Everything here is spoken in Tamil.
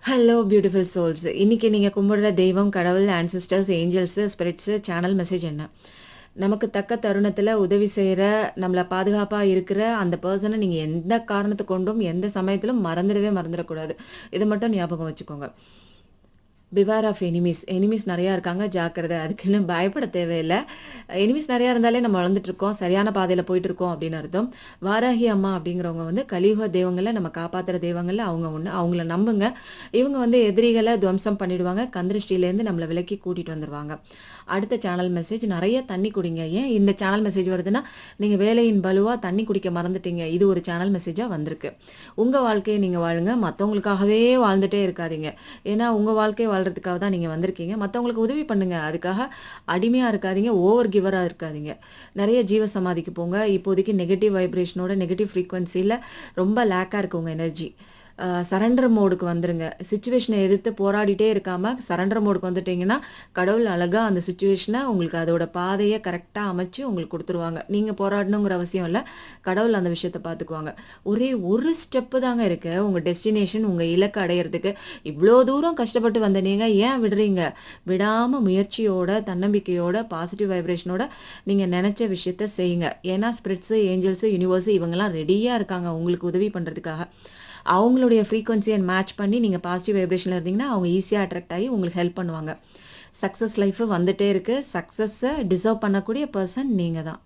Hello beautiful souls. இன்னைக்கு நீங்க கும்பிடுற தெய்வம், கடவுள், ancestors, angels, spirits, channel message என்ன? நமக்கு தக்க தருணத்துல உதவி செய்ற, நம்மள பாதுகாப்பா இருக்கிற அந்த பெர்சன நீங்க எந்த காரணத்த கொண்டும், எந்த சமயத்திலும் மறந்துடக்கூடாது. இத மட்டும் ஞாபகம் வச்சுக்கோங்க. Beware of enemies. எனிமீஸ் நெறையா இருக்காங்க. ஜாக்கிரதை. அதுக்குன்னு பயப்பட தேவையில்ல. எனிமீஸ் நெறையா இருந்தாலே நம்ம வளர்ந்துட்டுருக்கோம். சரியான பாதையில போயிட்டுருக்கோம் அப்படின்னு அர்த்தம். வாராகி அம்மா அப்படிங்கிறவங்க வந்து கலியுக தெய்வங்கள்ல நம்ம காப்பாத்துற தெய்வங்கள்ல அவங்க ஒண்ணு. அவங்கள நம்புங்க. இவங்க வந்து எதிரிகள துவம்சம் பண்ணிடுவாங்க. கந்திருஷ்டியிலேருந்து நம்மள விலக்கி கூட்டிட்டு வந்துருவாங்க. அடுத்த சேனல் மெசேஜ் நெறைய தண்ணி குடிங்க. ஏன் இந்த சேனல் மெசேஜ் வருதுன்னா, நீங்க வேலையின் பளுவா தண்ணி குடிக்க மறந்துட்டீங்க. இது ஒரு சேனல் மெசேஜா வந்திருக்கு. உங்க வாழ்க்கைய நீங்க வாழுங்க. மத்தவங்களுக்காகவே வாழ்ந்துட்டே இருக்காதீங்க. ஏன்னா, உங்க வாழ்க்கை வாழ்றதுக்காக தான் நீங்க வந்திருக்கீங்க. மத்தவங்களுக்கு உதவி பண்ணுங்க. அதுக்காக அடிமையா இருக்காதீங்க. ஓவர் கிவரா இருக்காதீங்க. நெறைய ஜீவ சமாதிக்கு போங்க. இப்போதைக்கு நெகட்டிவ் வைப்ரேஷனோட, நெகட்டிவ் ஃப்ரீக்வன்சில ரொம்ப லேக்கா இருக்கு உங்க எனர்ஜி. சரண்டர் மோடுக்கு வந்துருங்க. சிச்சுவேஷன எதிர்த்து போராடிட்டே இருக்காம, சரண்டர் மோடுக்கு வந்துட்டீங்கன்னா, கடவுள் அழகா அந்த சிச்சுவேஷன உங்களுக்கு அதோட பாதைய கரெக்ட்டா அமைச்சு உங்களுக்கு குடுத்துருவாங்க. நீங்க போராடணுங்கிற அவசியம் இல்ல. கடவுள் அந்த விஷயத்த பார்த்துக்குவாங்க. ஒரே ஒரு ஸ்டெப்பு தாங்க இருக்கு. உங்க டெஸ்டினேஷன், உங்க இலக்க அடையறதுக்கு. இவ்ளோ தூரம் கஷ்டப்பட்டு வந்த நீங்க ஏன் விடுறீங்க? விடாம முயற்சியோட, தன்னம்பிக்கையோட, பாசிட்டிவ் வைப்ரேஷனோட நீங்க நெனச்ச விஷயத்த செய்யுங்க. ஏன்னா, ஸ்பிரிட்ஸ், ஏஞ்சல்ஸ், யுனிவர்ஸ் இவங்கலாம் ரெடியா இருக்காங்க உங்களுக்கு உதவி பண்றதுக்காக. அவங்களுடைய ஃப்ரீக்வன்சிய மேட்ச் பண்ணி நீங்க பாசிட்டிவ் வைப்ரேஷன்ல இருந்தீங்கன்னா, அவங்க ஈஸியா அட்ராக்ட் ஆகி உங்களுக்கு ஹெல்ப் பண்ணுவாங்க. சக்சஸ் லைஃப் வந்துட்டே இருக்கு. சக்சஸ டிசர்வ் பண்ணக்கூடிய பெர்சன் நீங்க தான்.